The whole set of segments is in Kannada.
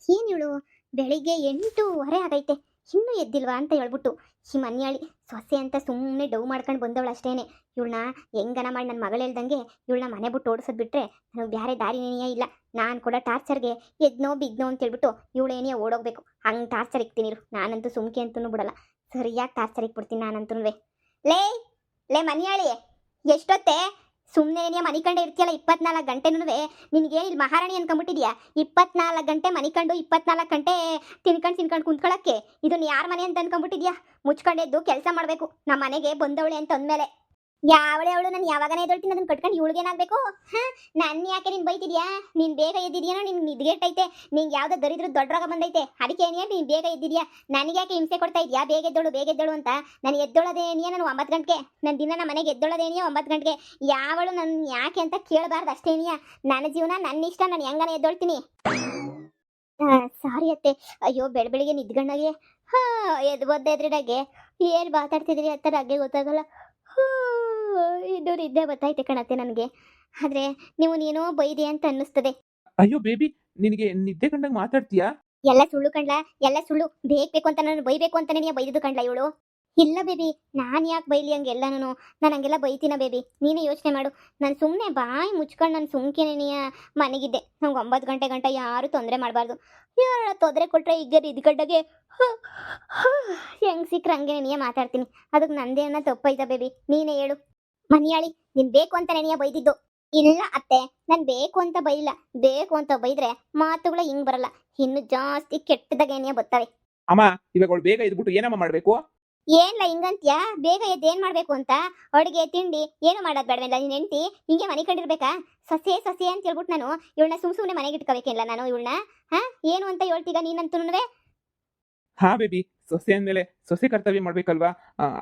ಏನು ಇವಳು ಬೆಳಿಗ್ಗೆ 8:30 ಆಗೈತೆ ಇನ್ನೂ ಎದ್ದಿಲ್ವಾ ಅಂತ ಹೇಳ್ಬಿಟ್ಟು ಈ ಮನ್ಯಾಳಿ ಸೊಸೆ ಅಂತ ಸುಮ್ಮನೆ ಡವ್ ಮಾಡ್ಕೊಂಡು ಬಂದವಳು ಅಷ್ಟೇನೆ. ಇವಳನ್ನ ಹೆಂಗನ ಮಾಡಿ ನನ್ನ ಮಗಳು ಹೇಳ್ದಂಗೆ ಇವಳನ್ನ ಮನೆ ಬಿಟ್ಟು ಓಡಿಸೋದು ಬಿಟ್ರೆ ನನಗೆ ಬೇರೆ ದಾರಿನೇ ಇಲ್ಲ. ನಾನು ಕೂಡ ಟಾರ್ಚರ್ಗೆ ಎದ್ನೋ ಬಿದ್ನೋ ಅಂತ ಹೇಳ್ಬಿಟ್ಟು ಇವಳೇನೇ ಓಡೋಗ್ಬೇಕು. ಹಂಗೆ ಟಾರ್ಚರ್ ಇಕ್ತೀನಿ ಇರು. ನಾನಂತೂ ಸುಮ್ಕೆ ಅಂತೂ ಬಿಡಲ್ಲ, ಸರಿಯಾಗಿ ಟಾರ್ಚರ್ ಇಕ್ಬಿಡ್ತೀನಿ ನಾನಂತೂ. ಲೇ ಲೇ ಮನ್ಯಾಳಿ, ಎಷ್ಟೊತ್ತೆ ಸುಮ್ಮನೆ ನೀನು ಮನಿಕಂಡೆ ಇರ್ತೀಯಲ್ಲ 24 ಗಂಟೆನೂ. ನಿನಗೆ ಇಲ್ಲಿ ಮಹಾರಾಣಿ ಅನ್ಕೊಂಬಿಟ್ಟಿದ್ಯಾ? 24 ಗಂಟೆ ಮನಿಕಂಡು 24 ಗಂಟೆ ತಿನ್ಕೊಂಡು ಕುಂತ್ಕೊಳ್ಳೋಕ್ಕೆ ಇದನ್ನ ಯಾರ ಮನೆ ಅಂತ ಅನ್ಕೊಂಬಿಟ್ಟಿದ್ಯಾ? ಮುಚ್ಕೊಂಡೆದ್ದು ಕೆಲಸ ಮಾಡಬೇಕು. ನಮ್ಮ ಮನೆಗೆ ಬಂದವಳೆ ಅಂತ ಅಂದಮೇಲೆ ಯಾವಳೆ ಅವಳು? ನಾನು ಯಾವಾಗನೇ ಎದ್ದೊಳ್ತೀನಿ ಅದನ್ನ ಕಟ್ಕೊಂಡು ಇವಳಿಗೇನಾಗಬೇಕು? ಹಾಂ, ನನ್ನ ಯಾಕೆ ನೀನು ಬೈತಿದ್ಯಾ? ನೀನು ಬೇಗ ಎದ್ದಿದ್ಯಾನೋ ನಿನ್ಗೆ ನಿದ್ಗೆಟ್ಟೈತೆ, ನಿಂಗೆ ಯಾವುದೋ ದರಿದ್ರ ದೊಡ್ಡ ರೋಗ ಬಂದೈತೆ, ಅದಕ್ಕೆ ಏನಿಯಾ ನೀನು ಬೇಗ ಎದ್ದಿದ್ಯಾ? ನನಗೆ ಯಾಕೆ ಹಿಂಸೆ ಕೊಡ್ತಾ ಇದೆಯಾ? ಬೇಗ ಎದ್ದೋಳು ಅಂತ. ನಾನು ಎದ್ದೊಳೋದೇನಿಯಾ ನಾನು 9 ಗಂಟೆಗೆ, ನನ್ನ ದಿನ ನಮ್ಮ ಮನೆಗೆ ಎದ್ದೊಳೋದೇನಿಯಾ 9 ಗಂಟೆಗೆ. ಯಾವಳು ನನ್ನ ಯಾಕೆ ಅಂತ ಕೇಳಬಾರ್ದು ಅಷ್ಟೇನಿಯಾ. ನನ್ನ ಜೀವನ ನನ್ನ ಇಷ್ಟ, ನಾನು ಹೆಂಗಾನೆ ಎದ್ದೊಳ್ತೀನಿ. ಸಾರಿ ಅತ್ತೆ, ಅಯ್ಯೋ ಬೆಳಗ್ಗೆ ನಿದ್ಗಣ್ಣಾಗೆ ಎದ್ದು ಒದ್ದೆದ್ರಿಡಾಗೆ ಏನು ಮಾತಾಡ್ತಿದ್ರಿ ಅಂತ ನನಗೆ ಗೊತ್ತಾಗಲ್ಲ. ಇದು ನಿದ್ದೆ ಗೊತ್ತಾಯ್ತೆ ಕಣತ್ತೆ ನನಗೆ. ಆದ್ರೆ ನೀವು ನೀನೋ ಬೈದಿ ಅಂತ ಅನ್ನಿಸ್ತದೆ. ಅಯ್ಯೋ ಬೇಬಿ, ನಿನಗೆ ನಿದ್ದೆ ಕಂಡಂಗೆ ಮಾತಾಡ್ತೀಯಾ? ಎಲ್ಲ ಸುಳ್ಳು ಕಣ್ಲ, ಎಲ್ಲ ಸುಳ್ಳು. ಬೇಕು ಅಂತ ನಾನು ಬೈಬೇಕು ಅಂತ ನೀನು ಬೈದಿದ್ದು ಕಣ್ಲ ಇವಳು. ಇಲ್ಲ ಬೇಬಿ, ನಾನು ಯಾಕೆ ಬೈಲಿ ಹಂಗೆಲ್ಲ? ನಾನು ಹಂಗೆಲ್ಲ ಬೈತೀನ ಬೇಬಿ? ನೀನೇ ಯೋಚನೆ ಮಾಡು. ನಾನು ಸುಮ್ಮನೆ ಬಾಯಿ ಮುಚ್ಕೊಂಡು ನಾನು ಸುಮ್ಕೆನೆಯ ಮನೆಗಿದ್ದೆ. ನಂಗೆ 9 ಗಂಟೆ ಯಾರು ತೊಂದರೆ ಮಾಡಬಾರ್ದು. ಯಾರ ತೊಂದರೆ ಕೊಟ್ಟರೆ ಈಗ ಇದ್ಗಡ್ಡಗೆ ಹೆಂಗೆ ಸಿಕ್ಕರೆ ಹಂಗೆ ನೀನೇ ಮಾತಾಡ್ತೀನಿ. ಅದಕ್ಕೆ ನಂದೇನ ತಪ್ಪೈತ ಬೇಬಿ? ನೀನೇ ಹೇಳು. ಮನಿಯಾಳಿ, ನೀನು ಬೇಕು ಅಂತ ನೆನೆಯ ಬೈದಿದ್ದು? ಇಲ್ಲ ಅತ್ತೆ, ನಾನು ಬೇಕು ಅಂತ ಬೈಲ್ಲ. ಬೇಕು ಅಂತ ಬೈದ್ರೆ ಮಾತುಗಳು ಹಿಂಗೆ ಬರಲ್ಲ, ಇನ್ನು ಜಾಸ್ತಿ ಕೆಟ್ಟದಾಗ ಏನೇ ಬರ್ತವೆ. ಅಮ್ಮ, ಇವಾಗ ಅವಳು ಬೇಗ ಇದ್ಬಿಟ್ಟು ಏನಮ್ಮ ಮಾಡಬೇಕು? ಏನ್ಲ ಹಿಂಗಂತ್ಯಾ? ಬೇಗ ಎದ್ದು ಏನ್ ಮಾಡ್ಬೇಕು ಅಂತ? ಅಡುಗೆ ತಿಂಡಿ ಏನು ಮಾಡೋದು ಬೇಡವೆಲ್ಲ? ನೀನ್ ಹೆಂಡತಿ ಹಿಂಗೆ ಮನೆ ಕಂಡಿರ್ಬೇಕಾ? ಸೊಸೆ ಸೊಸೆ ಅಂತ ಹೇಳ್ಬಿಟ್ಟು ನಾನು ಇವಳನ್ನ ಸುಮ್ಮನೆ ಮನೆಗೆ ಇಟ್ಕೋಬೇಕಿಲ್ಲ ನಾನು ಇವಳನ್ನ. ಏನು ಅಂತ ಹೇಳ್ತೀಗ ನೀನಂತೂ? ಹಾ ಬೇಬಿ, ಸೊಸೆ ಅಂದ್ಮೇಲೆ ಸೊಸೆ ಕರ್ತವ್ಯ ಮಾಡ್ಬೇಕಲ್ವಾ?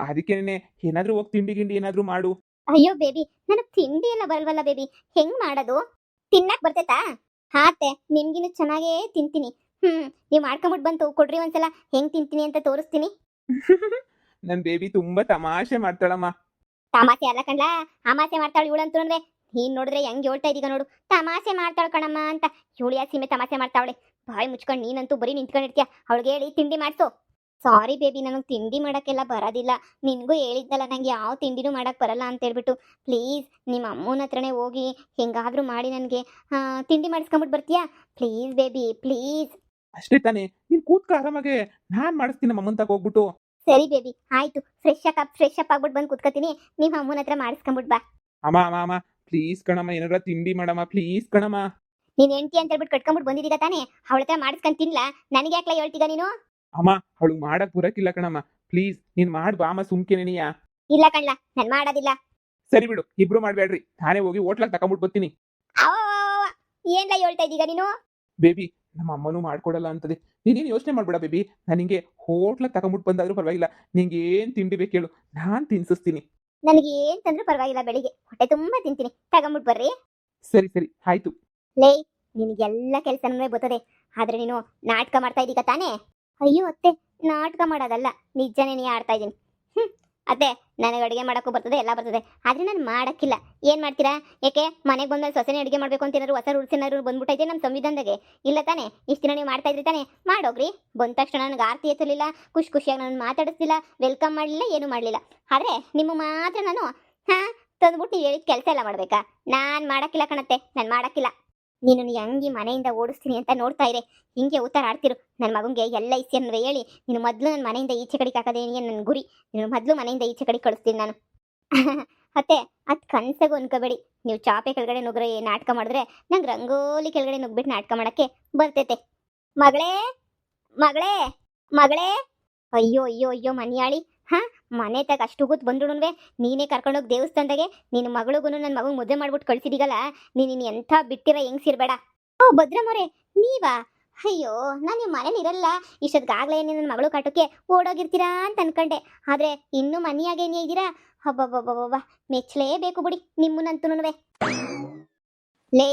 ಅದಕ್ಕೇನೆ ಏನಾದ್ರೂ ಹೋಗಿ ತಿಂಡಿ ಗಿಂಡಿ ಏನಾದ್ರೂ ಮಾಡು. ಅಯ್ಯೋ ಬೇಬಿ, ನನಗೆ ತಿಂಡಿ ಎಲ್ಲ ಬರಲ್ವಲ್ಲ ಬೇಬಿ. ಹೆಂಗ್ ಮಾಡೋದು? ತಿನ್ನಕ್ ಬರ್ತೈತಾ? ಹಾತೆ, ನಿಮ್ಗಿನ್ನು ಚೆನ್ನಾಗೇ ತಿಂತೀನಿ. ನೀವು ಮಾಡ್ಕೊಂಬಿಟ್ಟು ಬಂತು ಕೊಡ್ರಿ ಒಂದ್ಸಲ, ಹೆಂಗ್ ತಿಂತೀನಿ ಅಂತ ತೋರಿಸ್ತೀನಿ. ನನ್ ಬೇಬಿ ತುಂಬಾ ತಮಾಷೆ ಮಾಡ್ತಾಳಮ್ಮ. ತಮಾಷೆ ಅಲ್ಲ ಕಣ್ಲ, ಅಮಾಸೆ ಮಾಡ್ತಾಳೆ ಇವಳಂತೂ. ನೀನ್ ನೋಡಿದ್ರೆ ಹೆಂಗ್ ಹೇಳ್ತಾ ಇದೀಗ ನೋಡು, ತಮಾಷೆ ಮಾಡ್ತಾಳ ಕಣಮ್ಮ ಅಂತ. ಇವಳು ಯಾ ಸೀಮೆ ತಮಾಷೆ ಮಾಡ್ತಾವಳೆ? ಬಾಯಿ ಮುಚ್ಕೊಂಡು ನೀನಂತೂ ಬರೀ ನಿಂತ್ಕೊಂಡಿರ್ತೀಯ. ಅವಳಿಗೆ ಹೇಳಿ ತಿಂಡಿ ಮಾಡ್ಸು. ಸಾರಿ ಬೇಬಿ, ನನಗೆ ತಿಂಡಿ ಮಾಡೋಕ್ಕೆಲ್ಲ ಬರೋದಿಲ್ಲ. ನಿನಗೂ ಹೇಳಿದ್ನಲ್ಲ ನಂಗೆ ಯಾವ ತಿಂಡಿನೂ ಮಾಡೋಕ್ಕೆ ಬರಲ್ಲ ಅಂತ ಹೇಳ್ಬಿಟ್ಟು. ಪ್ಲೀಸ್ ನಿಮ್ಮ ಅಮ್ಮನ ಹತ್ರನೇ ಹೋಗಿ ಹೆಂಗಾದ್ರೂ ಮಾಡಿ ನನಗೆ ತಿಂಡಿ ಮಾಡಿಸ್ಕೊಂಬಿಟ್ಟು ಬರ್ತೀಯಾ? Please baby, please. ಅಷ್ಟೇ ತಾನೇ, ನೀನ್ ಕೂತ್ಕ ಆರಾಮಾಗೆ. ನಾನ್ ಮಾಡಿಸ್ತೀನಿ ಅಮ್ಮನ್ ತಗ ಹೋಗ್ಬಿಟ್ಟು. ಸರಿ ಬೇಬಿ, ಆಯ್ತು. ಫ್ರೆಶ್ ಅಪ್ ಆಗ್ಬಿಟ್ಟು ಬಂದು ಕೂತ್ಕೋತೀನಿ. ನಿಮ್ಮ ಅಮ್ಮನ ಹತ್ರ ಮಾಡಿಸ್ಕೊಂಬಿಟ್ಟು ಬಾ. ಅಮ್ಮ ಅಮ್ಮ ಅಮ್ಮ, ಪ್ಲೀಸ್ ಕಣಮ್ಮ, ಏನಾರ ತಿಂಡಿ ಮಾಡಮ್ಮ ಪ್ಲೀಸ್ ಕಣಮ್ಮ. ನೀನ್ ಹೆಂಡತಿ ಅಂತ ಹೇಳ್ಬಿಟ್ಟು ಕಟ್ಕೊಂಡ್ಬಿಟ್ಟು ಬಂದಿದ್ದೀಗ ತಾನೇ, ಅವಳ ಹತ್ರ ಮಾಡಿಸ್ಕೊಂಡು ತಿನ್ಲಾ? ನನಗೆ ಯಾಕ್ಲ ಹೇಳ್ತೀಗ ನೀನು? ಅಮ್ಮ, ಅವಳು ಮಾಡಕ್ ಬರಕಿಲ್ಲ ಕಣಮ್ಮ. ಪ್ಲೀಸ್ ನೀನ್ ಮಾಡ್ ಬಾ ಅಮ್ಮ, ಸುಮ್ಕೆನೆನಿಯಾ? ಇಲ್ಲ ಕಣ್ಲ, ನಾನು ಮಾಡೋದಿಲ್ಲ. ಸರಿ ಬಿಡು, ಇಬ್ರು ಮಾಡ್ಬೇಡ್ರಿ. ನಾನೇ ಹೋಗಿ ಹೋಟ್ಲಾಗ ತಕೊಂಡ್ಬಿಟ್ಟು ಬರ್ತೀನಿ. ಏನ್ಲ ಹೇಳ್ತಾ ಇದೀಗ ನೀನು? ಬೇಬಿ, ನಮ್ಮ ಅಮ್ಮನೂ ಮಾಡ್ಕೊಡಲ್ಲ ಅಂತದೆ. ನೀನೇನು ಯೋಚನೆ ಮಾಡ್ಬೇಡ ಬೇಬಿ. ನಾನು ನಿಂಗೆ ಹೋಟ್ಲಾಗ ತಕೊಂಡ್ಬಿಟ್ಟು ಬಂದಾದ್ರೂ ಪರವಾಗಿಲ್ಲ. ನಿಂಗೆ ಏನ್ ತಿಂಡಿ ಬೇಕು ಹೇಳು, ನಾನ್ ತಿನ್ಸಿಸ್ತೀನಿ. ನನಗೆ ಏನ್ ತಂದ್ರೂ ಪರವಾಗಿಲ್ಲ, ಬೆಳಿಗ್ಗೆ ಹೊಟ್ಟೆ ತುಂಬಾ ತಿಂತೀನಿ. ತಗೊಂಬಿಟ್ಟು ಬರ್ರಿ. ಸರಿ ಸರಿ ಆಯ್ತು. ಲೇ, ನಿನಗೆಲ್ಲ ಕೆಲಸನೂ ಬರ್ತದೆ, ಆದ್ರೆ ನೀನು ನಾಟಕ ಮಾಡ್ತಾ ಇದೀಗ ತಾನೇ? ಅಯ್ಯೋ ಅತ್ತೆ, ನಾಟಕ ಮಾಡೋದಲ್ಲ, ನಿಜನೇ ನೀ ಆಡ್ತಾ ಇದ್ದೀನಿ. ಅತ್ತೆ, ನನಗೆ ಅಡುಗೆ ಮಾಡೋಕ್ಕೂ ಬರ್ತದೆ, ಎಲ್ಲ ಬರ್ತದೆ, ಆದ್ರೆ ನಾನು ಮಾಡೋಕ್ಕಿಲ್ಲ. ಏನು ಮಾಡ್ತೀರಾ? ಯಾಕೆ ಮನೆಗೆ ಬಂದ್ಮೇಲೆ ಸೊಸೆನೇ ಅಡುಗೆ ಮಾಡಬೇಕು ಅಂತ ಏನಾದ್ರು ಹೊಸ ರೂಲ್ಸ್ ಏನಾದ್ರು ಬಂದ್ಬಿಟ್ಟೈತೆ ನಮ್ಮ ಸಂವಿಧಾನದಾಗೆ? ಇಲ್ಲ ತಾನೇ? ಇಷ್ಟು ದಿನ ನೀವು ಮಾಡ್ತಾ ಇದ್ರಿ ತಾನೇ? ಮಾಡೋಗ್ರಿ. ಬಂದ ತಕ್ಷಣ ನನಗೆ ಆರತಿ ಎತ್ತಲಿಲ್ಲ, ಖುಷಿಯಾಗಿ ನಾನು ಮಾತಾಡಿಸ್ಲಿಲ್ಲ, ವೆಲ್ಕಮ್ ಮಾಡಲಿಲ್ಲ, ಏನೂ ಮಾಡಲಿಲ್ಲ. ಆದರೆ ನಿಮ್ಮ ಮಾತ್ರ ನಾನು ತಂದ್ಬಿಟ್ಟು ನೀವು ಹೇಳಿದ ಕೆಲಸ ಎಲ್ಲ ಮಾಡಬೇಕಾ? ನಾನು ಮಾಡೋಕ್ಕಿಲ್ಲ ಕಣತ್ತೆ, ನಾನು ಮಾಡೋಕ್ಕಿಲ್ಲ. ನೀನು ಹೆಂಗೆ ಮನೆಯಿಂದ ಓಡಿಸ್ತೀನಿ ಅಂತ ನೋಡ್ತಾ ಇರೆ. ಹಿಂಗೆ ಉತ್ತರ ಆಡ್ತಿರು. ನನ್ನ ಮಗನಿಗೆ ಎಲ್ಲ ಇಸ್ಯನ್ನುವೆ ಹೇಳಿ ನೀನು ಮೊದಲು ನನ್ನ ಮನೆಯಿಂದ ಈಚೆ ಕಡೆಗೆ ಹಾಕೋದೇನಿಗೆ ನನ್ನ ಗುರಿ. ನೀನು ಮೊದಲು ಮನೆಯಿಂದ ಈಚೆ ಕಡೆಗೆ ಕಳಿಸ್ತೀನಿ ನಾನು. ಅತ್ತೆ, ಅದು ಕನಸಾಗೂ ಅನ್ಕೋಬೇಡಿ. ನೀವು ಚಾಪೆ ಕೆಳಗಡೆ ನುಗ್ರೆ ನಾಟಕ ಮಾಡಿದ್ರೆ ನಂಗೆ ರಂಗೋಲಿ ಕೆಳಗಡೆ ನುಗ್ಬಿಟ್ಟು ನಾಟಕ ಮಾಡೋಕ್ಕೆ ಬರ್ತೈತೆ. ಮಗಳೇ ಮಗಳೇ ಮಗಳೇ, ಅಯ್ಯೋ ಅಯ್ಯೋ ಅಯ್ಯೋ ಮನಿಯಾಳಿ, ಮನೆ ತಗ ಅಷ್ಟು ಕೂತ್ ಬಂದ್ರುನುವೆ ನೀನೇ ಕರ್ಕೊಂಡೋಗಿ ದೇವಸ್ಥಾನದಾಗೆ ನಿನ್ನ ಮಗಳಿಗೂ ನನ್ನ ಮಗಗೆ ಮದುವೆ ಮಾಡ್ಬಿಟ್ಟು ಕಳ್ಸಿದೀಗಲ್ಲ. ನೀನು ಎಂಥ ಬಿಟ್ಟಿರ ಹೆಂಗ್ಸಿರ್ಬೇಡ. ಓ ಭದ್ರಮ್ಮೋರೆ, ನೀವಾ? ಅಯ್ಯೋ, ನಾನು ನಿಮ್ಮ ಮನೇಲಿ ಇರಲ್ಲ. ಇಷ್ಟೊತ್ತಿಗಾಗಲೇ ನನ್ನ ಮಗಳು ಕಾಟಕ್ಕೆ ಓಡೋಗಿರ್ತೀರಾ ಅಂತ ಅನ್ಕೊಂಡೆ. ಆದರೆ ಇನ್ನೂ ಮನೆಯಾಗೇನೇ ಇದ್ದೀರಾ? ಹಬ್ಬಬ್ಬಬ್ಬಬ್ಬ, ಮೆಚ್ಚಲೇಬೇಕು ಬಿಡಿ ನಿಮ್ಮನ್ನಂತೂನುವೆ. ಲೇ,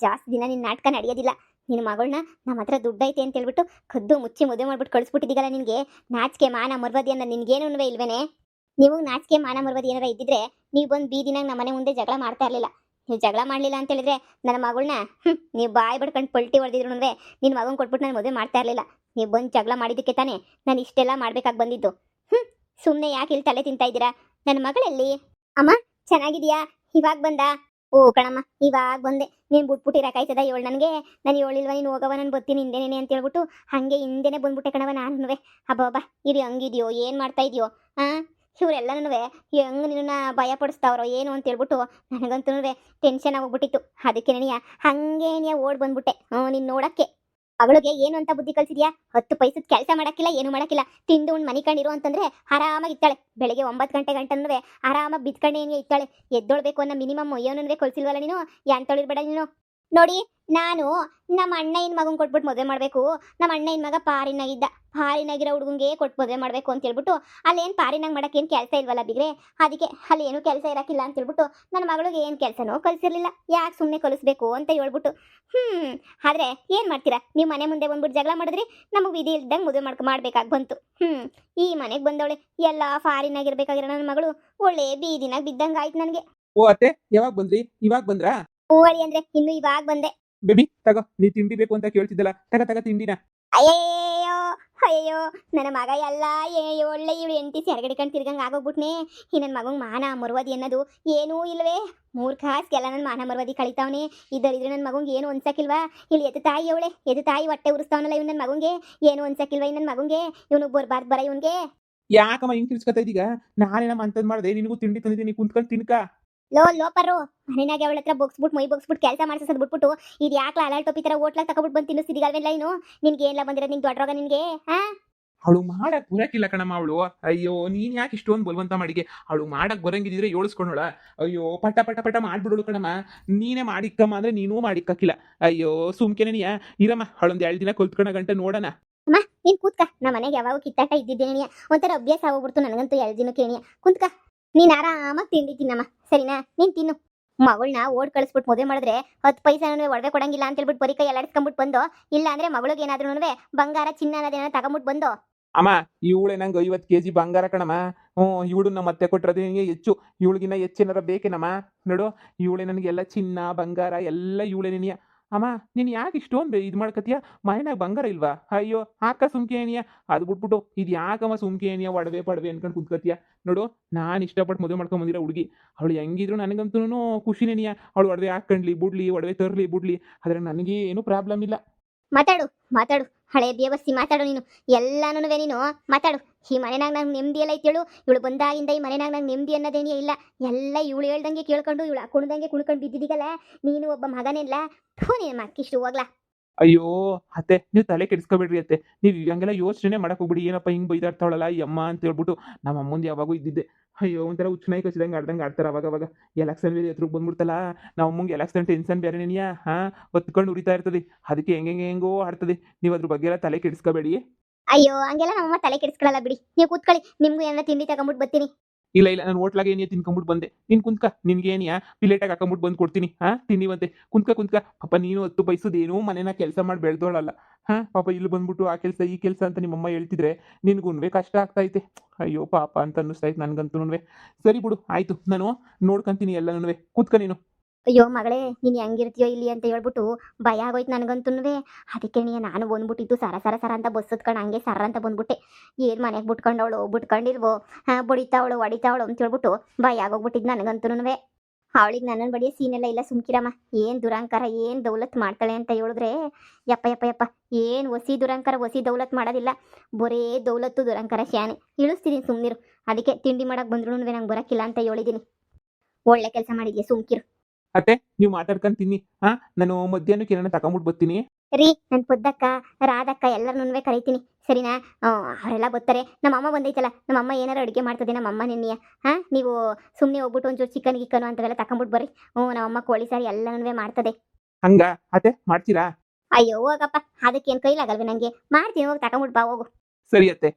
ಜಾಸ್ತಿ ದಿನ ನಿನ್ನ ನಾಟಕ ನಡೆಯೋದಿಲ್ಲ. ನಿನ್ನ ಮಗಳನ್ನ ನಮ್ಮ ಹತ್ರ ದುಡ್ಡೈತೆ ಅಂತ ಹೇಳ್ಬಿಟ್ಟು ಕದ್ದು ಮುಚ್ಚಿ ಮದುವೆ ಮಾಡ್ಬಿಟ್ಟು ಕಳಿಸ್ಬಿಟ್ಟಿದ್ದೀಗಲ್ಲ. ನಿನಗೆ ನಾಚಿಕೆ ಮಾನ ಮರ್ವದಿ ಅನ್ನೋ ನಿನ್ಗೇನು ಇಲ್ವೇನೆ? ನೀವು ನಾಚಿಕೆ ಮಾನ ಮರ್ವದಿ ಏನಾರ ಇದ್ದಿದ್ರೆ ನೀವು ಬಂದು ಬೀದಿನಾಗ ನಮ್ಮ ಮನೆ ಮುಂದೆ ಜಗಳ ಮಾಡ್ತಾ ಇರಲಿಲ್ಲ. ನೀವು ಜಗಳ ಮಾಡಲಿಲ್ಲ ಅಂತ ಹೇಳಿದ್ರೆ ನನ್ನ ಮಗಳನ್ನ ನೀವು ಬಾಯಿ ಬಡ್ಕೊಂಡು ಪಲ್ಟಿ ಹೊಡೆದಿದ್ರು ನಿನ್ನ ಮಗನ ಕೊಟ್ಬಿಟ್ಟು ನಾನು ಮದುವೆ ಮಾಡ್ತಾ ಇರಲಿಲ್ಲ. ನೀವು ಬಂದು ಜಗಳ ಮಾಡಿದ್ದಕ್ಕೆ ತಾನೇ ನಾನು ಇಷ್ಟೆಲ್ಲ ಮಾಡ್ಬೇಕಾಗಿ ಬಂದಿದ್ದು. ಸುಮ್ಮನೆ ಯಾಕೆ ಇಲ್ಲಿ ತಲೆ ತಿಂತಾ ಇದ್ದೀರಾ? ನನ್ನ ಮಗಳಲ್ಲಿ ಅಮ್ಮ ಚೆನ್ನಾಗಿದೆಯಾ? ಇವಾಗ ಬಂದ? ಓ ಕಣಮ್ಮ ಇವಾಗ ಬಂದೆ. ನೀನು ಬಿಟ್ಬಿಟ್ಟಿರಕಾಯ್ತದ ಇವಳು ನನಗೆ. ನಾನು ಹೇಳಿಲ್ವ ನೀನು ಹೋಗವ ನಾನು ಬರ್ತೀನಿ ಹಿಂದೆನೇನೆ ಅಂತ ಹೇಳ್ಬಿಟ್ಟು ಹಾಗೆ ಹಿಂದೆನೇ ಬಂದ್ಬಿಟ್ಟೆ ಕಣವ ನಾನು. ಹಬ್ಬ ಇದು ಹಂಗಿದೆಯೋ ಏನು ಮಾಡ್ತಾ ಇದೆಯೋ? ಇವರೆಲ್ಲನೂ ಹೆಂಗೆ ನಿನ್ನ ಭಯ ಪಡಿಸ್ತಾವ್ರೋ ಏನು ಅಂತ ಹೇಳ್ಬಿಟ್ಟು ನನಗಂತೂ ಟೆನ್ಷನ್ ಆಗೋಗ್ಬಿಟ್ಟಿತ್ತು. ಅದಕ್ಕೆ ನನಗೆ ಹಾಗೆ ನೀ ಓಡ್ ಬಂದ್ಬಿಟ್ಟೆ ನೀನು ನೋಡೋಕ್ಕೆ. ಅವಳಿಗೆ ಏನು ಅಂತ ಬುದ್ಧಿ ಕಲ್ಸಿದ್ಯಾ? 10 ಪೈಸದ ಕೆಲಸ ಮಾಡೋಕ್ಕಿಲ್ಲ, ಏನು ಮಾಡೋಕ್ಕಿಲ್ಲ, ತಿಂದು ಉಣ್ಣು ಮನೆ ಕಂಡಿರು ಅಂತಂದ್ರೆ ಆರಾಮಾಗಿ ಇರ್ತಾಳೆ. ಬೆಳಗ್ಗೆ 9 ಗಂಟೆ ಗಂಟನೂ ಆರಾಮಾಗಿ ಬಿದ್ಕೊಂಡೇನೆ ಇರ್ತಾಳೆ. ಎದ್ದೊಳ್ಬೇಕು ಅನ್ನೋ ಮಿನಿಮಮ್ ಏನೂ ಕಲ್ಸಿಲ್ವಲ್ಲ ನೀನು? ಎಂತೊಳಿರ್ಬೇಡ ನೀನು. ನೋಡಿ, ನಾನು ನಮ್ಮ ಅಣ್ಣನ ಮಗನ್ ಕೊಟ್ಬಿಟ್ಟು ಮದುವೆ ಮಾಡಬೇಕು. ನಮ್ಮ ಅಣ್ಣನ ಮಗ ಫಾರಿನಾಗಿರೋ ಹುಡುಗಂಗೆ ಕೊಟ್ಟು ಮದುವೆ ಮಾಡಬೇಕು ಅಂತ ಹೇಳ್ಬಿಟ್ಟು ಅಲ್ಲೇನು ಫಾರಿನಾಗ ಮಾಡೋಕ್ಕೇನು ಕೆಲಸ ಇಲ್ವಲ್ಲ ಬಿಗ್ರೆ, ಅದಕ್ಕೆ ಅಲ್ಲಿ ಏನು ಕೆಲಸ ಇರೋಕ್ಕಿಲ್ಲ ಅಂತ ಹೇಳ್ಬಿಟ್ಟು ನನ್ನ ಮಗಳಿಗೆ ಏನು ಕೆಲಸನೋ ಕಲಿಸಿರ್ಲಿಲ್ಲ. ಯಾಕೆ ಸುಮ್ಮನೆ ಕಲಿಸ್ಬೇಕು ಅಂತ ಹೇಳ್ಬಿಟ್ಟು ಆದರೆ ಏನು ಮಾಡ್ತೀರಾ ನೀವು? ಮನೆ ಮುಂದೆ ಬಂದ್ಬಿಟ್ಟು ಜಗಳ ಮಾಡಿದ್ರಿ, ನಮಗೆ ವಿಧಿ ಇಲ್ದಂಗೆ ಮದುವೆ ಮಾಡ್ಬೇಕಾಗಿ ಬಂತು. ಈ ಮನೆಗೆ ಬಂದವಳೆ ಎಲ್ಲ ಫಾರಿನಾಗಿರ್ಬೇಕಾಗಿರೋ ನನ್ನ ಮಗಳು ಒಳ್ಳೆ ಬೀದಿನಾಗ ಬಿದ್ದಂಗೆ ಆಯ್ತು ನನಗೆ. ಓ ಅತ್ತೆ, ಯಾವಾಗ ಬಂದ್ರಿ? ಇವಾಗ ಬಂದ್ರಾ? ಹೂವಳಿ ಅಂದ್ರೆ ಇನ್ನು ಇವಾಗ ಬಂದೆ. ಬೇಬಿ ತಗೋ, ನೀ ತಿಂಡಿ ಬೇಕು ಅಂತ ಕೇಳ್ತಿದ್ದಲ್ಲ, ತಗ ತಿಂಡಿನ. ಅಯ್ಯೋ ನನ್ನ ಮಗ ಎಲ್ಲ ಒಳ್ಳೆ ಇವಳು ಎಂಟಿ ಸೆರಗಡಿ ಕಣ್ ತಿರ್ಗಂಗೆ ಆಗೋಗ್ಬಿಟ್ನೆ. ಈ ನನ್ನ ಮಗಂಗೆ ಮಾನ ಮರುವದಿ ಅನ್ನೋದು ಏನೂ ಇಲ್ವೇ? 3 ಕಾಸ್ಗೆಲ್ಲ ನನ್ನ ಮಾನ ಮರುವದಿ ಕಳಿತಾವನೆ. ಇದ್ರೆ ನನ್ನ ಮಗಂಗೆ ಏನು ಅನ್ಸಕ್ಕಿಲ್ವಾ? ಇಲ್ಲಿ ಎದ್ದು ತಾಯಿ ಹೊಟ್ಟೆ ಉರಿಸ್ತಾವನಲ್ಲ ಇವ್ ನನ್ನ ಮಗಂಗೆ ಏನು ಅನ್ಸಕ್ಕಿಲ್ವಾ? ನನ್ನ ಮಗಂಗೆ ಇವನು ಬರ್ಬಾರ್ದು ಬರ ಇವನ್ಗೆ. ಯಾಕಮ್ಮ ಹಿಂಗ್ ತಿರ್ಸ್ಕೊತಾ ಇದೀಗ? ನಾನೇನಮ್ಮ ಅಂತದ್ ಮಾಡ್ದೆ? ನಿನಗೂ ತಿಂಡಿ ತಂದಿದ್ದೀನಿ, ಕುಂತ್ಕೊಂಡು ತಿನ್ಕ. ಲೋಪರು ಮನೆಯಾಗೆ ಅವಳ ಹತ್ರ ಮೈ ಬೊಗ್ಸ್ಬಿಟ್ಟು ಕೆಲಸ ಮಾಡ್ಸೋದು ಬಿಟ್ಬಿಟ್ಟು ಇದು ಯಾಕೆ ಅಲಾಲ್ ಟೊಪ್ಪಿ ಥರ ಹೋಟ್ಲಾಗ ತಗೊಬಿಟ್ಟು ಬಂದು ತಿನ್ನಿಸ್ತಿದ್ದೀಗಲ್ವೆಲ್ಲ ನೀನು? ನಿನ್ಗೆ ಏನೆಲ್ಲ ಬಂದಿರೋದು ನಿಂಗೆ ದೊಡ್ಡರೋಗ ನಿನಗೆ? ಅವಳು ಮಾಡಕ್ ಬರಕಿಲ್ಲ ಕಣಮ್ಮ ಅವಳು. ಅಯ್ಯೋ ನೀನ್ ಯಾಕೆ ಇಷ್ಟೊಂದು ಬಲವಂತ ಮಾಡಿಗೆ? ಅವಳು ಮಾಡಕ್ ಬರಂಗಿದ್ರೆ ಏಳಿಸ್ಕೊಂಡೋಳ. ಅಯ್ಯೋ ಪಟ ಮಾಡ್ಬಿಡೋಳು ಕಣಮ್ಮ. ನೀನೇ ಮಾಡಿಕ್ಕಮ್ಮ ಅಂದ್ರೆ ನೀನೂ ಮಾಡಿಕ್ಕಿಲ್ಲ. ಅಯ್ಯೋ ಸುಮ್ಕೆನೆನಿಯ ಇರಮ್ಮ, ಅವಳೊಂದು 2 ದಿನ ಕಲ್ತ್ಕೊಂಡ ಗಂಟ ನೋಡೋಣ. ಅಮ್ಮ ನೀನ್ ಕೂತ್ಕ. ನಮ್ಮ ಮನೆಗೆ ಯಾವಾಗ ಕಿತ್ತಾಟ ಇದ್ದಿದ್ದೇನೆಯ ಒಂಥರ ಅಭ್ಯಾಸ ಆಗೋಗ್ಬಿಡ್ತು ನನಗಂತೂ. 2 ದಿನಕ್ಕೆ ಏನಿಯ ಕುಂತ್ಕ. ನೀನ್ ಆರಾಮಾಗಿ ತಿಂಡಿ ತಿನ್ನಮ್ಮ, ಸರಿನಾ? ನೀನ್ ತಿನ್ನು. ಮಗಳನ್ನ ಓಡ್ ಕಳಿಸ್ಬಿಟ್ಟು ಮದುವೆ ಮಾಡಿದ್ರೆ 10 ಪೈಸೆನೂ ಒಡವೆ ಕೊಡಂಗಿಲ್ಲ ಅಂತ ಹೇಳ್ಬಿಟ್ಟು ಬರೀ ಕೈ ಎಲ್ಲಾಡಿಸ್ಕೊಂಡ್ಬಿಟ್ಟು ಬಂದು, ಇಲ್ಲ ಅಂದ್ರೆ ಮಗಳಿಗೆ ಏನಾದ್ರೂ ಬಂಗಾರ ಚಿನ್ನ ಅನ್ನೋದೇನೋ ತಗೊಂಬಿಟ್ಟು ಬಂದು. ಅಮ್ಮ ಇವಳೆ ನಂಗೆ 50 kg ಬಂಗಾರ ಕಣಮ್ಮ. ಇವಳನ್ನ ಮತ್ತೆ ಕೊಟ್ಟಿರೋದು ನಿನಗೆ ಹೆಚ್ಚು. ಇವಳಿಗಿನ್ನ ಹೆಚ್ಚೇನಾರ ಬೇಕೇನಮ್ಮ? ನೋಡು, ಇವಳೆ ನನಗೆಲ್ಲ ಚಿನ್ನ ಬಂಗಾರ ಎಲ್ಲ ಇವಳೆ ನಿನಿಯ. ಅಮ್ಮ ನೀನು ಯಾಕೆ ಇಷ್ಟೊಂದು ಇದು ಮಾಡ್ಕತೀಯ? ಮನೆಯಾಗ ಬಂಗಾರ ಇಲ್ವಾ? ಅಯ್ಯೋ ಹಾಕ ಸುಮ್ಕೆ ಏನಿಯ. ಅದು ಬಿಟ್ಬಿಟ್ಟು ಇದು ಯಾಕಮ್ಮ ಸುಮ್ಕೆ ಏನಿಯ ಒಡವೆ ಪಡವೆ ಅನ್ಕೊಂಡು ಕುತ್ಕತೀಯ? ನೋಡು, ನಾನು ಇಷ್ಟಪಟ್ಟು ಮದುವೆ ಮಾಡ್ಕೊಂಡು ಬಂದಿರೋ ಹುಡುಗಿ. ಅವಳು ಹೆಂಗಿದ್ರು ನನಗಂತೂ ಖುಷಿನೇನಿಯ. ಅವಳು ಒಡವೆ ಹಾಕೊಂಡ್ಲಿ ಬಿಡ್ಲಿ, ಒಡವೆ ತರಲಿ ಬಿಡ್ಲಿ, ಆದರೆ ನನಗೆ ಏನೂ ಪ್ರಾಬ್ಲಮ್ ಇಲ್ಲ. ಮಾತಾಡು ಹಳೆ ಬೇವಸ್ಸಿ ಮಾತಾಡು ನೀನು. ಎಲ್ಲಾನು ನೀನು ಮಾತಾಡು. ಈ ಮನೆನಾಗ ನಂಗೆ ನೆಮ್ಮದಿ ಎಲ್ಲ ಐತೇಳು. ಇವಳು ಬಂದಾಗಿಂದ ಈ ಮನೆನಾಗ ನಂಗೆ ನೆಮ್ಮದಿ ಅನ್ನೋದೇನೇ ಇಲ್ಲ. ಎಲ್ಲ ಇವಳು ಹೇಳ್ದಂಗೆ ಕೇಳ್ಕೊಂಡು ಇವಳು ಕುಣ್ದಂಗೆ ಕುಣ್ಕೊಂಡು ಬಿದ್ದಿದ್ದೀಗಲ್ಲ. ನೀನು ಒಬ್ಬ ಮಗನಿಲ್ಲ. ನೀನು ಮಕ್ಕಿಷ್ಟು ಹೋಗ್ಲಾ. ಅಯ್ಯೋ ಅತ್ತೆ, ನೀವು ತಲೆ ಕೆಡಿಸ್ಕೊಬೇಡ್ರಿ ಅತ್ತೆ. ನೀವು ಹಂಗೆಲ್ಲ ಯೋಚನೆ ಮಾಡಕ್ ಹೋಗ್ಬಿಡಿ. ಏನಪ್ಪ ಹಿಂಗೆ ಬೈದಾಡ್ತಾವಳಲ್ಲ ಈ ಅಮ್ಮ ಅಂತ ಹೇಳ್ಬಿಟ್ಟು. ನಮ್ಮ ಅಮ್ಮಂದು ಯಾವಾಗೂ ಇದ್ದಿದ್ದೆ. ಅಯ್ಯೋ ಒಂಥರ ಹುಚ್ಚನಾಯಿ ಕಚ್ಚಿದಂಗೆ ಆಡ್ತಾರೆ ಅವಾಗ. ಎಲೆಕ್ಷನ್ ಬೇರೆ ಎದುರು ಬಂದ್ಬಿಡ್ತಲ್ಲ. ನಮ್ಮ ಅಮ್ಮಂಗೆ ಎಲೆಕ್ಷನ್ ಟೆನ್ಷನ್ ಬೇರೆ ನೆನಿಯಾ. ಹೊತ್ಕೊಂಡು ಉರಿತಾ ಇರ್ತದೆ. ಅದಕ್ಕೆ ಹೆಂಗೋ ಆಡ್ತದೆ. ನೀವು ಅದ್ರ ಬಗ್ಗೆ ಎಲ್ಲ ತಲೆ ಕೆಡಿಸ್ಕೋಬೇಡಿ. ಅಯ್ಯೋ ಹಂಗೆಲ್ಲ ನಮ್ಮಮ್ಮ ತಲೆ ಕೆಡಿಸ್ಕೊಳ್ಳಲ್ಲ ಬಿಡಿ. ನೀವು ಕೂತ್ಕೊಳ್ಳಿ, ನಿಮ್ಗೂ ಏನಾರ ತಿಂಡಿ ತಗೊಂಬಿಟ್ಟು ಬರ್ತೀನಿ. ಇಲ್ಲ ನಾನು ಹೋಟ್ಲಾಗ ಏನಿಯ ತಿನ್ಕೊಂಬಿಟ್ಟು ಬಂದೆ. ನೀನು ಕುಂತ್ಕ, ನಿನ್ಗೆ ಏನಿಯಾ ಪ್ಲೇಟಾಗಿ ಹಾಕೊಂಬಿಟ್ಟು ಬಂದು ಕೊಡ್ತೀನಿ. ತಿನ್ನಿವಂತೆ ಕುಂತ್ಕ. ಪಾಪ ನೀನು 10 ಪೈಸದೇನೋ ಮನೇನ ಕೆಲಸ ಮಾಡಿ ಬೆಳೆದೋಳಲ್ಲ. ಪಾಪ ಇಲ್ಲಿ ಬಂದ್ಬಿಟ್ಟು ಆ ಕೆಲಸ ಈ ಕೆಲಸ ಅಂತ ನಿಮ್ಮಮ್ಮ ಹೇಳ್ತಿದ್ರೆ ನಿನ್ಗುನ್ವೆ ಕಷ್ಟ ಆಗ್ತೈತೆ. ಅಯ್ಯೋ ಪಾಪ ಅಂತ ಅನ್ನಿಸ್ತೈತೆ ನನಗಂತೂ. ಸರಿ ಬಿಡು, ಆಯ್ತು, ನಾನು ನೋಡ್ಕೊಂತೀನಿ ಎಲ್ಲನೂ. ಕೂತ್ಕ ನೀನು. ಅಯ್ಯೋ ಮಗಳೇ, ನೀನು ಹೆಂಗಿರ್ತೀಯೋ ಇಲ್ಲಿ ಅಂತ ಹೇಳ್ಬಿಟ್ಟು ಭಯ ಆಗೋಯ್ತು ನನಗಂತೂ. ಅದಕ್ಕೆ ನಾನು ಬಂದ್ಬಿಟ್ಟಿತ್ತು ಸರ ಅಂತ ಬಸ್ ಹತ್ಕೊಂಡು ಹಂಗೆ ಸರ ಅಂತ ಬಂದ್ಬಿಟ್ಟೆ. ಏನು ಮನೆಗೆ ಬಿಟ್ಕೊಂಡಿಲ್ವೋ ಬಡಿತಾವಳು ಹೊಡಿತಾವಳು ಅಂತ ಹೇಳ್ಬಿಟ್ಟು ಭಯ ಆಗೋಗ್ಬಿಟ್ಟಿದ್ದು ನನಗಂತೂ. ಅವಳಿಗೆ ನನ್ನನ್ನು ಬಡಿಯೋ ಸೀನೆಲ್ಲ ಇಲ್ಲ, ಸುಮ್ಕಿರಮ್ಮ. ಏನು ದುರಂಕಾರ, ಏನು ದೌಲತ್ ಮಾಡ್ತಾಳೆ ಅಂತ ಹೇಳಿದ್ರೆ ಯಪ್ಪ ಏನು ಒಸಿ ದುರಂಕಾರ, ಒಸಿ ದೌಲತ್ ಮಾಡೋದಿಲ್ಲ. ಬರೇ ದೌಲತ್ತು ದುರಂಕಾರ ಶಾನೆ. ಇಳಿಸ್ತಿದ್ದೀನಿ ಸುಮ್ಮನಿರು. ಅದಕ್ಕೆ ತಿಂಡಿ ಮಾಡಕ್ಕೆ ಬಂದ್ರು ನಂಗೆ ಬರೋಕ್ಕಿಲ್ಲ ಅಂತ ಹೇಳಿದ್ದೀನಿ. ಒಳ್ಳೆ ಕೆಲಸ ಮಾಡಿದ್ಯಾ, ಸುಮ್ಕಿರು. ಅತ್ತೆ ನೀವು ಮಾತಾಡ್ಕೊಂಡು ತಿನ್ನಿ. ನಾನು ಮಧ್ಯಾಹ್ನಕ್ಕೆ ಏನಾರ ತಗೊಂಬಿಟ್ಟು ಬರ್ತೀನಿ. ರೀ, ನನ್ನ ಪುದ್ದಕ್ಕ ರಾಧಕ್ಕ ಎಲ್ಲರನ್ನೂ ಕರಿತೀನಿ, ಸರಿನಾ? ಅವರೆಲ್ಲ ಬರ್ತಾರೆ. ನಮ್ಮ ಅಮ್ಮ ಬಂದೈತಲ್ಲ, ನಮ್ಮ ಅಮ್ಮ ಏನಾರು ಅಡುಗೆ ಮಾಡ್ತದೆ. ನಮ್ಮ ಅಮ್ಮ ನಿನ್ನೆಯ ನೀವು ಸುಮ್ಮನೆ ಹೋಗ್ಬಿಟ್ಟು ಒಂಚೂರು ಚಿಕನ್ ಗಿಕ್ಕನು ಅಂತವೆಲ್ಲ ತಗೊಂಬಿಟ್ಟು ಬರ್ರಿ. ನಮ್ಮ ಅಮ್ಮ ಕೋಳಿ ಸಾರಿ ಎಲ್ಲನೂ ಮಾಡ್ತದೆ. ಹಂಗ ಅತ್ತೆ ಮಾಡ್ತೀರಾ? ಅಯ್ಯೋ ಹೋಗಪ್ಪ, ಅದಕ್ಕೇನು ಕೈಲಾಗಲ್ವೇ ನನಗೆ? ಮಾಡ್ತೀನಿ, ಹೋಗಿ ತಗೊಂಬಿಟ್ಟು ಬಾ ಹೋಗು. ಸರಿ ಅತ್ತೆ.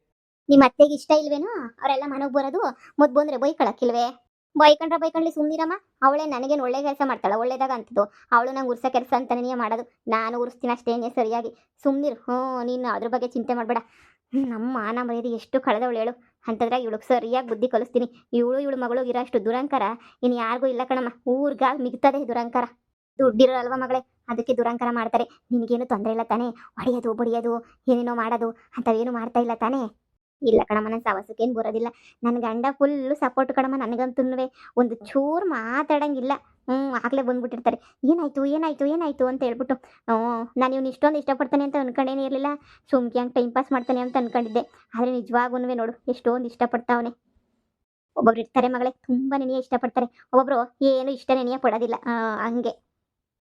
ನಿಮ್ಮ ಅತ್ತೆಗೆ ಇಷ್ಟ ಇಲ್ವೇನೋ ಅವರೆಲ್ಲ ಮನೆಗೆ ಬರೋದು? ಮೊದ್ ಬಂದ್ರೆ ಬೈಕೊಳಕ್ಕಿಲ್ವೇ? ಬೈಕೊಂಡ್ಲಿ ಸುಮ್ಮನಿರಮ್ಮ. ಅವಳೇ ನನಗೇನು ಒಳ್ಳೆ ಕೆಲಸ ಮಾಡ್ತಾಳೆ, ಒಳ್ಳೇದಾಗ ಅಂತದ್ದು. ಅವಳು ನಂಗೆ ಉರ್ಸೋ ಕೆಲಸ ಅಂತಾನೇ ಮಾಡೋದು. ನಾನು ಉರಿಸ್ತೀನಿ ಅಷ್ಟೇನೇ, ಸರಿಯಾಗಿ ಸುಮ್ಮನಿರು. ನೀನು ಅದ್ರ ಬಗ್ಗೆ ಚಿಂತೆ ಮಾಡಬೇಡ. ನಮ್ಮ ಮಾನ ಮರ್ಯಾದೆ ಎಷ್ಟು ಕಳೆದವಳು ಹೇಳು. ಅಂತಂದ್ರೆ ಇವಳಿಗೆ ಸರಿಯಾಗಿ ಬುದ್ಧಿ ಕಲಿಸ್ತೀನಿ. ಇವಳು ಮಗಳು ಇರೋ ಅಷ್ಟು ದುರಂಕಾರ ಇನ್ನು ಯಾರಿಗೂ ಇಲ್ಲ ಕಣಮ್ಮ. ಊರ್ಗಾಗ್ ಮಿಗ್ತದೆ ದುರಂಕಾರ. ದುಡ್ಡಿರೋ ಅಲ್ವಾ ಮಗಳೇ, ಅದಕ್ಕೆ ದುರಂಕಾರ ಮಾಡ್ತಾರೆ. ನಿನಗೇನು ತೊಂದರೆ ಇಲ್ಲ ತಾನೇ? ಹೊಡೆಯೋದು ಬಡಿಯೋದು ಏನೇನೋ ಮಾಡೋದು ಅಂಥವೇನು ಮಾಡ್ತಾ ಇಲ್ಲ ತಾನೇ? ಇಲ್ಲ ಕಣಮ್ಮ, ನನ್ನ ಸವಾಸಕ್ಕೇನು ಬರೋದಿಲ್ಲ. ನನ್ನ ಗಂಡ ಫುಲ್ಲು ಸಪೋರ್ಟ್ ಕಣಮ್ಮ. ನನಗಂತೂ ಒಂದು ಚೂರು ಮಾತಾಡಂಗಿಲ್ಲ. ಆಗಲೇ ಬಂದ್ಬಿಟ್ಟಿರ್ತಾರೆ, ಏನಾಯ್ತು ಏನಾಯ್ತು ಏನಾಯ್ತು ಅಂತ ಹೇಳ್ಬಿಟ್ಟು. ನಾನು ಇವ್ನು ಇಷ್ಟೊಂದು ಇಷ್ಟಪಡ್ತಾನೆ ಅಂತ ಅನ್ಕೊಂಡೇನೇ ಇರಲಿಲ್ಲ. ಸುಮ್ಕೆ ಹಂಗೆ ಟೈಮ್ ಪಾಸ್ ಮಾಡ್ತಾನೆ ಅಂತ ಅನ್ಕೊಂಡಿದ್ದೆ. ಆದರೆ ನಿಜವಾಗೂ ನೋಡು ಎಷ್ಟೊಂದು ಇಷ್ಟಪಡ್ತಾವನೆ. ಒಬ್ಬೊಬ್ರು ಇರ್ತಾರೆ ಮಗಳೇ, ತುಂಬ ನೆನೆಯ ಇಷ್ಟಪಡ್ತಾರೆ. ಒಬ್ಬೊಬ್ರು ಏನು ಇಷ್ಟ ನೆನೆಯ ಪಡೋದಿಲ್ಲ. ಹಂಗೆ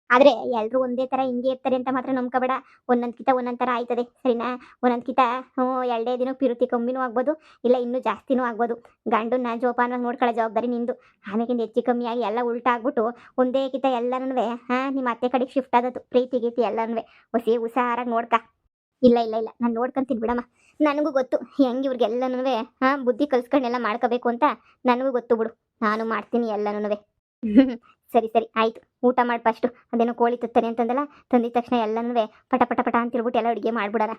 ಆದರೆ ಎಲ್ಲರೂ ಒಂದೇ ಥರ ಹಿಂಗೆ ಇರ್ತಾರೆ ಅಂತ ಮಾತ್ರ ನಂಬ್ಕೋಬೇಡ. ಒಂದೊಂದ್ಕಿತ ಒಂದೊಂದು ಥರ ಆಯ್ತದೆ, ಸರಿನಾ? ಒಂದೊಂದ್ಕಿತ ಎರಡೇ ದಿನಕ್ಕೆ ಪಿರುತಿ ಕಮ್ಮಿನೂ ಆಗ್ಬೋದು, ಇಲ್ಲ ಇನ್ನೂ ಜಾಸ್ತಿನೂ ಆಗ್ಬೋದು. ಗಂಡನ್ನ ಜೋಪಾನವಾಗಿ ನೋಡ್ಕೊಳ್ಳೋ ಜವಾಬ್ದಾರಿ ನಿಂದು. ಆಮೇಲಿಂದ ಹೆಚ್ಚು ಕಮ್ಮಿ ಆಗಿ ಎಲ್ಲ ಉಲ್ಟಾ ಆಗ್ಬಿಟ್ಟು ಒಂದೇ ಕಿತ ಎಲ್ಲನೂ ನಿಮ್ಮ ಅತ್ತೆ ಕಡೆಗೆ ಶಿಫ್ಟ್ ಆದದ್ದು. ಪ್ರೀತಿ ಗೀತಿ ಎಲ್ಲನೂ ಹೊಸಿ ಹುಷಾರಾಗಿ ನೋಡ್ಕ. ಇಲ್ಲ ಇಲ್ಲ ಇಲ್ಲ, ನಾನು ನೋಡ್ಕೊಂತೀನಿ ಬಿಡಮ್ಮ. ನನಗೂ ಗೊತ್ತು ಹೆಂಗೆ ಇವ್ರಿಗೆಲ್ಲನೂ ಬುದ್ಧಿ ಕಲ್ಸ್ಕೊಂಡೆಲ್ಲ ಮಾಡ್ಕೋಬೇಕು ಅಂತ. ನನಗೂ ಗೊತ್ತು ಬಿಡು, ನಾನು ಮಾಡ್ತೀನಿ ಎಲ್ಲನೂ. ಸರಿ ಸರಿ ಆಯಿತು, ಊಟ ಮಾಡಿ ಫಸ್ಟು. ಅದೇನೋ ಕೋಳಿ ತತ್ತಾನೆ ಅಂತಂದಲ್ಲ, ತಂದಿದ ತಕ್ಷಣ ಎಲ್ಲನೂ ಪಟ ಪಟ ಪಟ ಅಂತ ಹೇಳ್ಬಿಟ್ಟು ಎಲ್ಲ ಅಡುಗೆ ಮಾಡ್ಬಿಡಾರ.